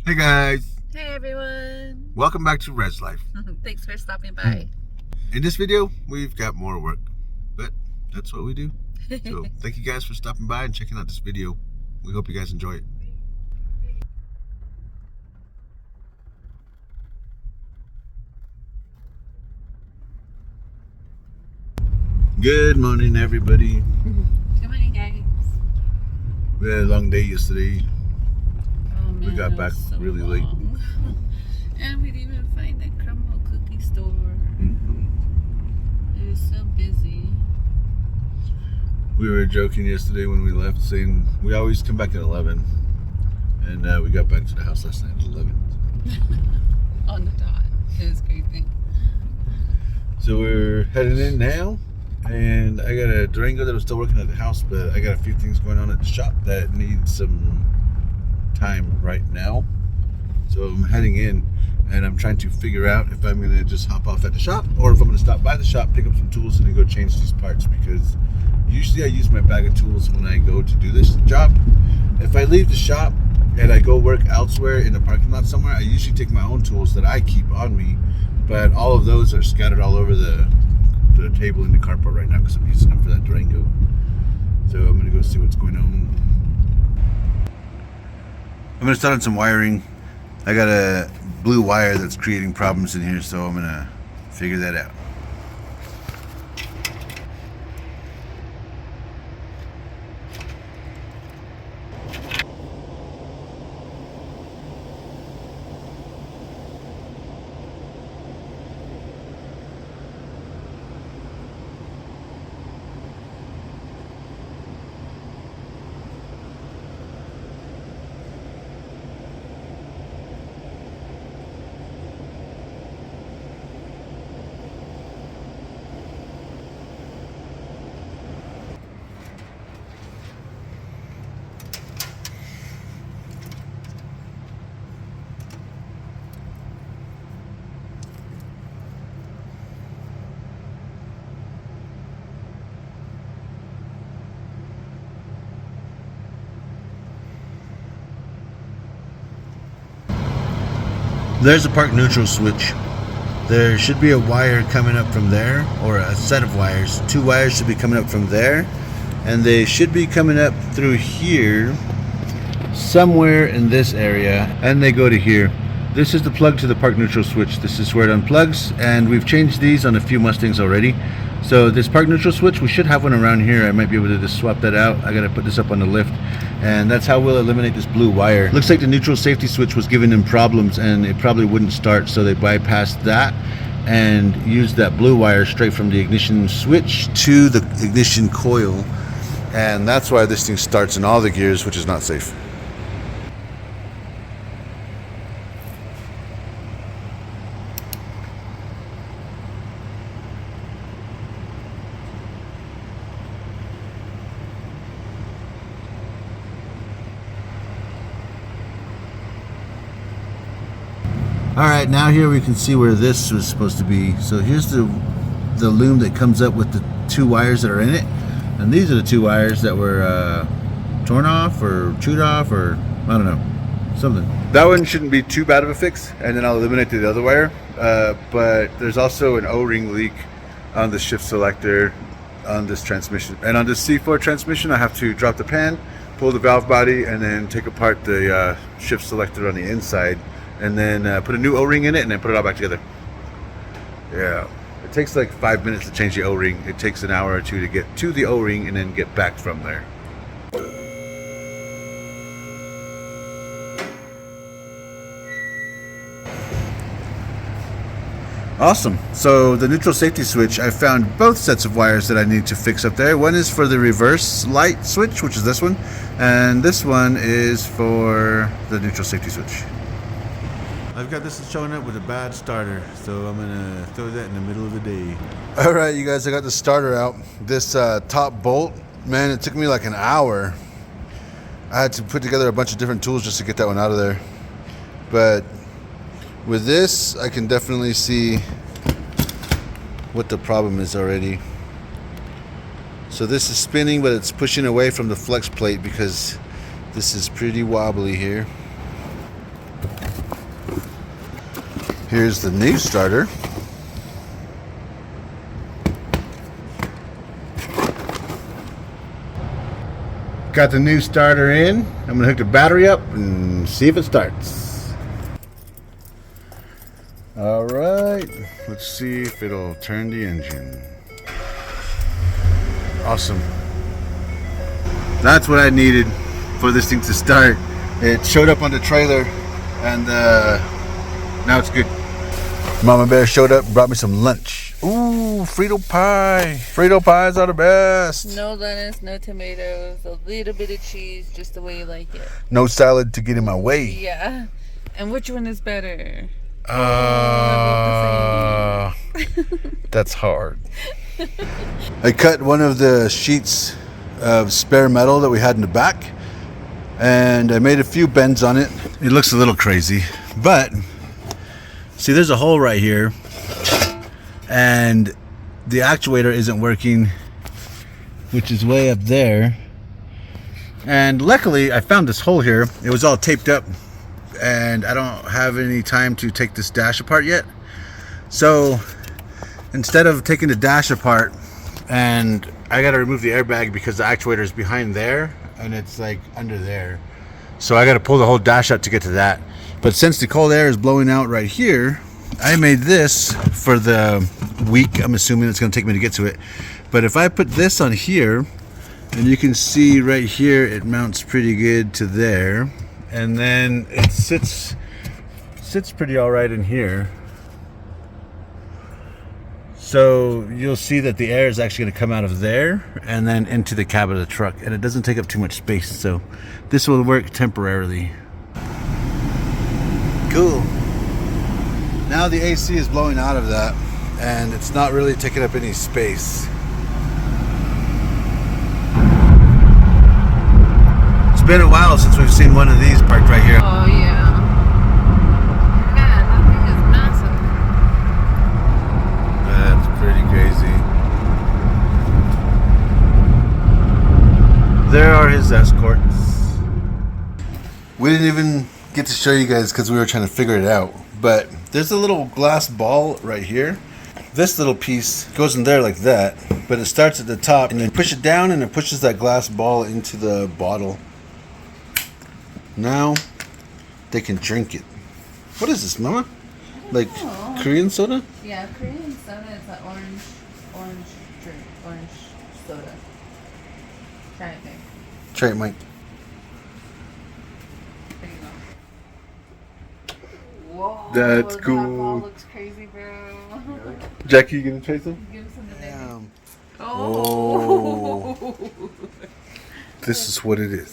Hey guys, Hey everyone. welcome back to Res Life. Thanks for stopping by. In this video, we've got more work, but that's what we do. So thank you guys for stopping by and checking out this video. We hope you guys enjoy it. Good morning, everybody. Good morning, guys. We had a long day yesterday. Oh man, We got it back was so really late. long. And we didn't even find that crumble cookie store. It was so busy. We were joking yesterday when we left, saying we always come back at 11, and we got back to the house last night at 11. On the dot. It was crazy. So we're heading in now, and I got a Durango that was still working at the house, but I got a few things going on at the shop that need some time right now. So I'm heading in, and I'm trying to figure out if I'm going to just hop off at the shop or if I'm going to stop by the shop, pick up some tools, and then go change these parts, because usually I use my bag of tools when I go to do this job. If I leave the shop and I go work elsewhere in the parking lot somewhere, I usually take my own tools that I keep on me, but all of those are scattered all over the table in the carport right now because I'm using them for that Durango. So I'm going to go see what's going on. I'm going to start on some wiring. I got a blue wire that's creating problems in here, so I'm going to figure that out. There's a park neutral switch. There should be a wire coming up from there, or a set of wires. Two wires should be coming up from there, and they should be coming up through here, somewhere in this area, and they go to here. This is the plug to the park neutral switch. This is where it unplugs, and we've changed these on a few Mustangs already. So this park neutral switch, we should have one around here. I might be able to just swap that out. I gotta put this up on the lift, and that's how we'll eliminate this blue wire. Looks like the neutral safety switch was giving them problems, and it probably wouldn't start, so they bypassed that and used that blue wire straight from the ignition switch to the ignition coil, and that's why this thing starts in all the gears, which is not safe. Alright, now here we can see where this was supposed to be. So here's the loom that comes up with the two wires that are in it. And these are the two wires that were torn off or chewed off, or I don't know, something. That one shouldn't be too bad of a fix, and then I'll eliminate the other wire. But there's also an O-ring leak on the shift selector on this transmission. And on this C4 transmission, I have to drop the pan, pull the valve body, and then take apart the shift selector on the inside, and then put a new O-ring in it, and then put it all back together. Yeah, it takes like 5 minutes to change the O-ring. It takes an hour or two to get to the O-ring and then get back from there. Awesome. So the neutral safety switch, I found both sets of wires that I need to fix up there. One is for the reverse light switch, which is this one, and this one is for the neutral safety switch. I've got this showing up with a bad starter, so I'm gonna throw that in the middle of the day. All right, you guys, I got the starter out. This top bolt, man, it took me like an hour. I had to put together a bunch of different tools just to get that one out of there. But with this, I can definitely see what the problem is already. So this is spinning, but it's pushing away from the flex plate because this is pretty wobbly here. Here's the new starter. Got the new starter in. I'm gonna hook the battery up and see if it starts. All right, let's see if it'll turn the engine. Awesome. That's what I needed for this thing to start. It showed up on the trailer, and now it's good. Mama Bear showed up, brought me some lunch. Ooh, Frito pie. Frito pies are the best. No lettuce, no tomatoes, a little bit of cheese, just the way you like it. No salad to get in my way. Yeah. And which one is better? That's hard. I cut one of the sheets of spare metal that we had in the back, and I made a few bends on it. It looks a little crazy, but see, there's a hole right here, and the actuator isn't working, which is way up there. And luckily, I found this hole here. It was all taped up, and I don't have any time to take this dash apart yet. So instead of taking the dash apart, and I got to remove the airbag because the actuator is behind there, and it's like under there. So I got to pull the whole dash out to get to that. But since the cold air is blowing out right here, I made this for the week. I'm assuming it's going to take me to get to it. But if I put this on here, and you can see right here, it mounts pretty good to there. And then it sits pretty all right in here. So you'll see that the air is actually going to come out of there and then into the cab of the truck, and it doesn't take up too much space. So this will work temporarily. Cool. Now the AC is blowing out of that, and it's not really taking up any space. It's been a while since we've seen one of these parked right here. Oh, yeah. Yeah, that thing is massive. That's pretty crazy. There are his escorts. We didn't even get to show you guys because we were trying to figure it out. But there's a little glass ball right here. This little piece goes in there like that, but it starts at the top, and then push it down, and it pushes that glass ball into the bottle. Now they can drink it. What is this, Mama? Like Korean soda? Yeah, Korean soda is an orange drink, orange soda. Try it, babe. Try it, Mike. There you go. Whoa, That's that cool. ball looks crazy, bro. Jackie, you gonna try some? Give some to David. Oh. This is what it is.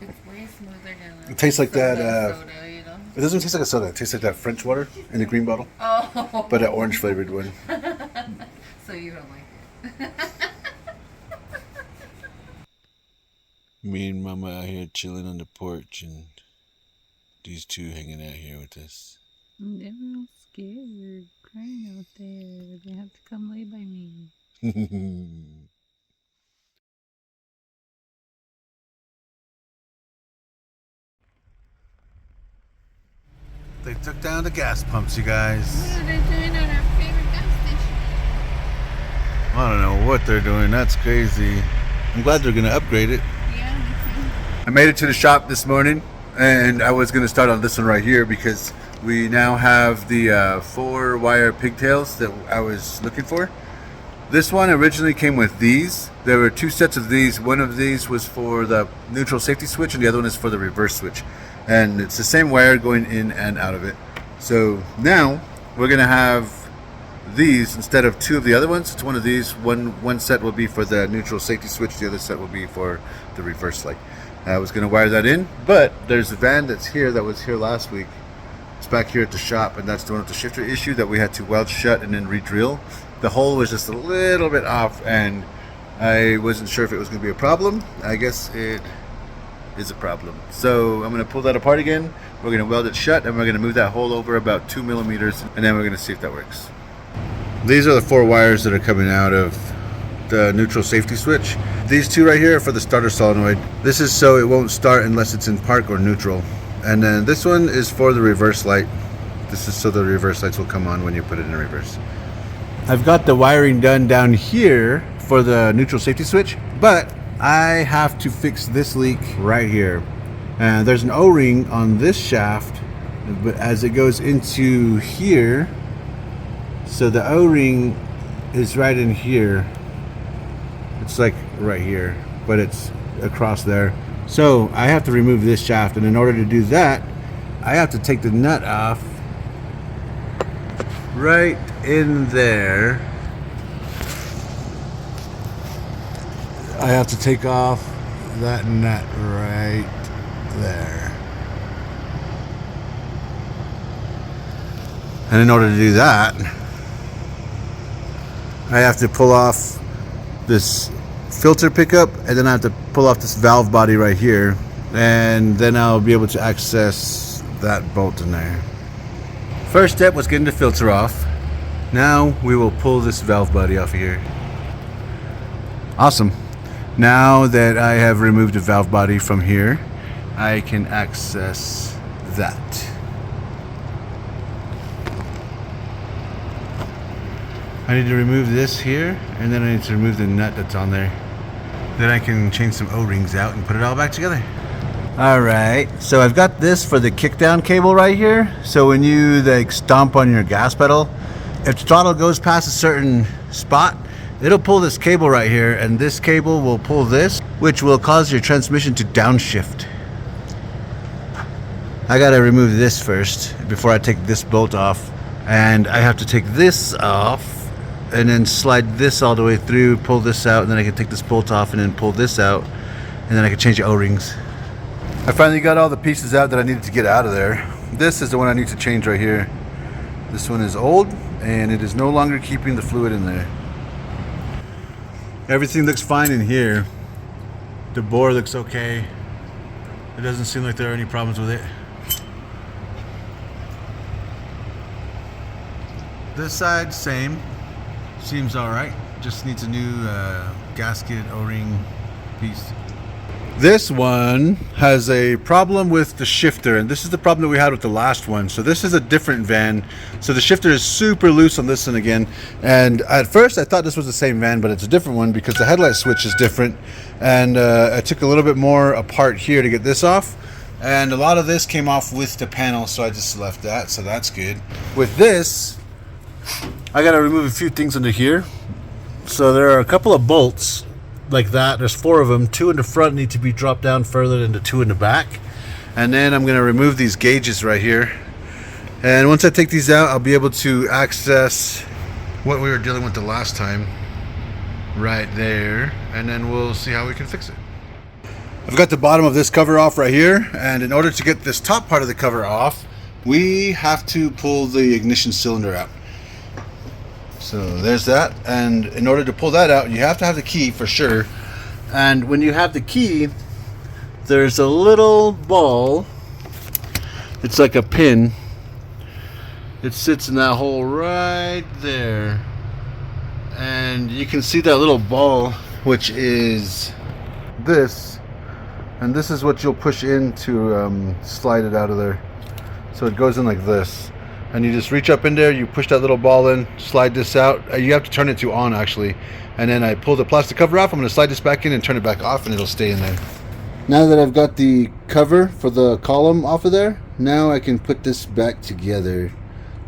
It's way smoother than It tastes like that. soda, you know? It doesn't taste like a soda. It tastes like that French water in the green bottle, Oh. but an orange flavored one. So you don't like it. Me and Mama out here chilling on the porch, and these two hanging out here with us. They're real scared, crying out there. They have to come lay by me. They took down the gas pumps, you guys. What are they doing at our favorite gas station? I don't know what they're doing. That's crazy. I'm glad they're gonna upgrade it. Yeah, me too. I made it to the shop this morning, and I was gonna start on this one right here because we now have the 4-wire pigtails that I was looking for. This one originally came with these. There were 2 sets of these. One of these was for the neutral safety switch, and the other one is for the reverse switch. And it's the same wire going in and out of it. So now we're gonna have these instead of 2 of the other ones. It's one of these. One set will be for the neutral safety switch. The other set will be for the reverse light. I was gonna wire that in, but there's a van that's here that was here last week. It's back here at the shop, and that's the one with the shifter issue that we had to weld shut and then re-drill. The hole was just a little bit off, and I wasn't sure if it was gonna be a problem. I guess it is a problem. So I'm gonna pull that apart again. We're gonna weld it shut, and we're gonna move that hole over about 2 millimeters, and then we're gonna see if that works. These are the 4 wires that are coming out of the neutral safety switch. These two right here are for the starter solenoid. This is so it won't start unless it's in park or neutral. And then this one is for the reverse light. This is so the reverse lights will come on when you put it in reverse. I've got the wiring done down here for the neutral safety switch, but I have to fix this leak right here. And there's an O-ring on this shaft, but as it goes into here, so the O-ring is right in here. It's like right here, but it's across there. So I have to remove this shaft, and in order to do that, I have to take the nut off right in there. I have to take off that nut right there. And in order to do that, I have to pull off this filter pickup, and then I have to pull off this valve body right here, and then I'll be able to access that bolt in there. First step was getting the filter off. Now we will pull this valve body off of here. Awesome. Now that I have removed the valve body from here, I can access that. I need to remove this here, and then I need to remove the nut that's on there. Then I can change some O-rings out and put it all back together. Alright, so I've got this for the kickdown cable right here. So when you like stomp on your gas pedal, if the throttle goes past a certain spot, it'll pull this cable right here, and this cable will pull this, which will cause your transmission to downshift. I gotta remove this first before I take this bolt off, and I have to take this off and then slide this all the way through, pull this out, and then I can take this bolt off and then pull this out, and then I can change the O-rings. I finally got all the pieces out that I needed to get out of there. This is the one I need to change right here. This one is old, and it is no longer keeping the fluid in there. Everything looks fine in here. The bore looks okay. It doesn't seem like there are any problems with it. This side, same. Seems alright. Just needs a new gasket O-ring piece. This one has a problem with the shifter, and this is the problem that we had with the last one. So this is a different van. So the shifter is super loose on this one again. And at first I thought this was the same van, but it's a different one because the headlight switch is different. And I took a little bit more apart here to get this off. And a lot of this came off with the panel, so I just left that. So that's good. With this, I got to remove a few things under here. So there are a couple of bolts like that. There's 4 of them. 2 in the front need to be dropped down further than the 2 in the back. And then I'm going to remove these gauges right here. And once I take these out, I'll be able to access what we were dealing with the last time right there. And then we'll see how we can fix it. I've got the bottom of this cover off right here. And in order to get this top part of the cover off, we have to pull the ignition cylinder out. So there's that, and in order to pull that out, you have to have the key for sure. And when you have the key, there's a little ball. It's like a pin. It sits in that hole right there. And you can see that little ball, which is this. And this is what you'll push in to slide it out of there. So it goes in like this. And you just reach up in there, you push that little ball in, slide this out. You have to turn it to on actually. And then I pull the plastic cover off. I'm going to slide this back in and turn it back off, and it'll stay in there. Now that I've got the cover for the column off of there, now I can put this back together.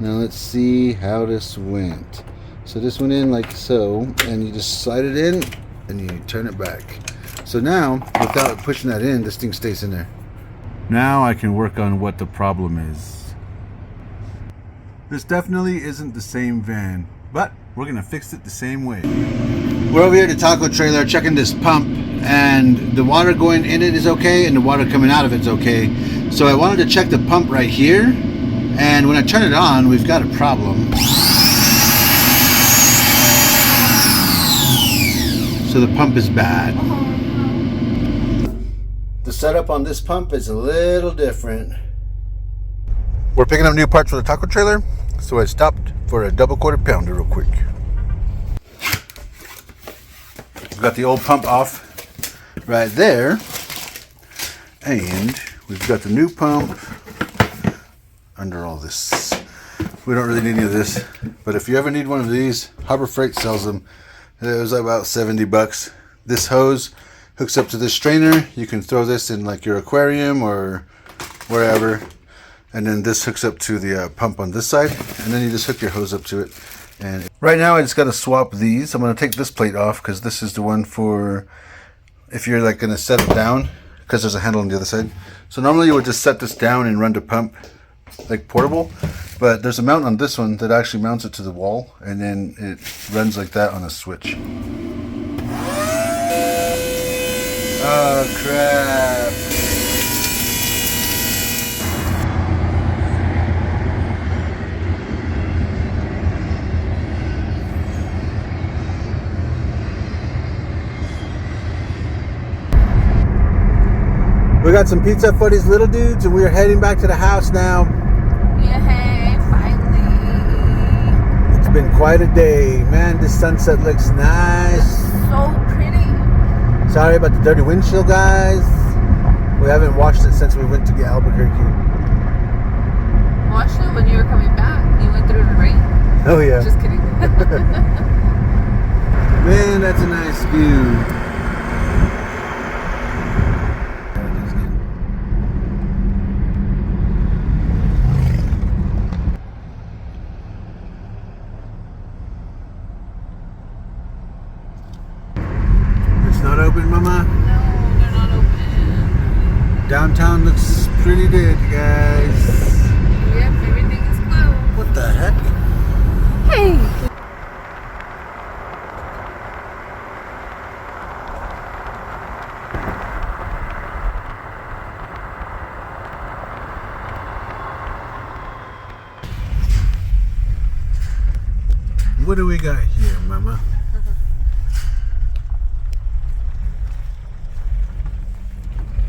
Now let's see how this went. So this went in like so, and you just slide it in and you turn it back. So now, without pushing that in, this thing stays in there. Now I can work on what the problem is. This definitely isn't the same van, but we're gonna fix it the same way. We're over here at the taco trailer checking this pump, and the water going in it is okay and the water coming out of it's okay. So I wanted to check the pump right here, and when I turn it on, we've got a problem. So the pump is bad. The setup on this pump is a little different. We're picking up new parts for the taco trailer, so I stopped for a double quarter pounder real quick. We've got the old pump off. right there. And we've got the new pump under all this. We don't really need any of this, but if you ever need one of these, Harbor Freight sells them. It was about $70. This hose hooks up to this strainer. You can throw this in like your aquarium or wherever, and then this hooks up to the pump on this side, and then you just hook your hose up to it. And right now I just got to swap these. I'm going to take this plate off because this is the one for if you're like going to set it down, because there's a handle on the other side. So normally you would just set this down and run the pump like portable, but there's a mount on this one that actually mounts it to the wall, and then it runs like that on a switch. Oh crap. We got some pizza for these little dudes, and we're heading back to the house now. Yeah, hey, finally. It's been quite a day. Man, this sunset looks nice. It's so pretty. Sorry about the dirty windshield, guys. We haven't washed it since we went to get Albuquerque. Watched it when you were coming back. You went through the rain. Oh, yeah. Just kidding. Man, that's a nice view. Not open, Mama? No, they're not open. Downtown looks pretty dead, guys. Yep, everything is closed. What the heck? Hey! What do we got here, Mama?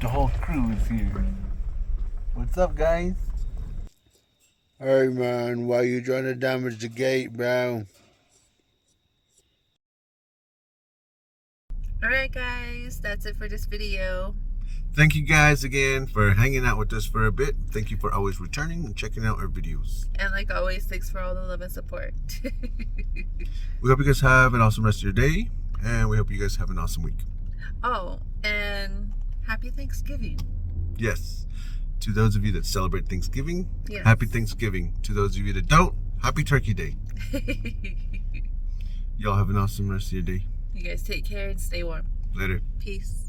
The whole crew is here. What's up, guys? Hey, man, why you trying to damage the gate, bro? Alright guys, that's it for this video. Thank you guys again for hanging out with us for a bit. Thank you for always returning and checking out our videos. And like always, thanks for all the love and support. We hope you guys have an awesome rest of your day, and we hope you guys have an awesome week. Oh, and happy Thanksgiving. Yes. To those of you that celebrate Thanksgiving, Yes. Happy Thanksgiving. To those of you that don't, Happy Turkey Day. Y'all have an awesome rest of your day. You guys take care and stay warm. Later. Peace.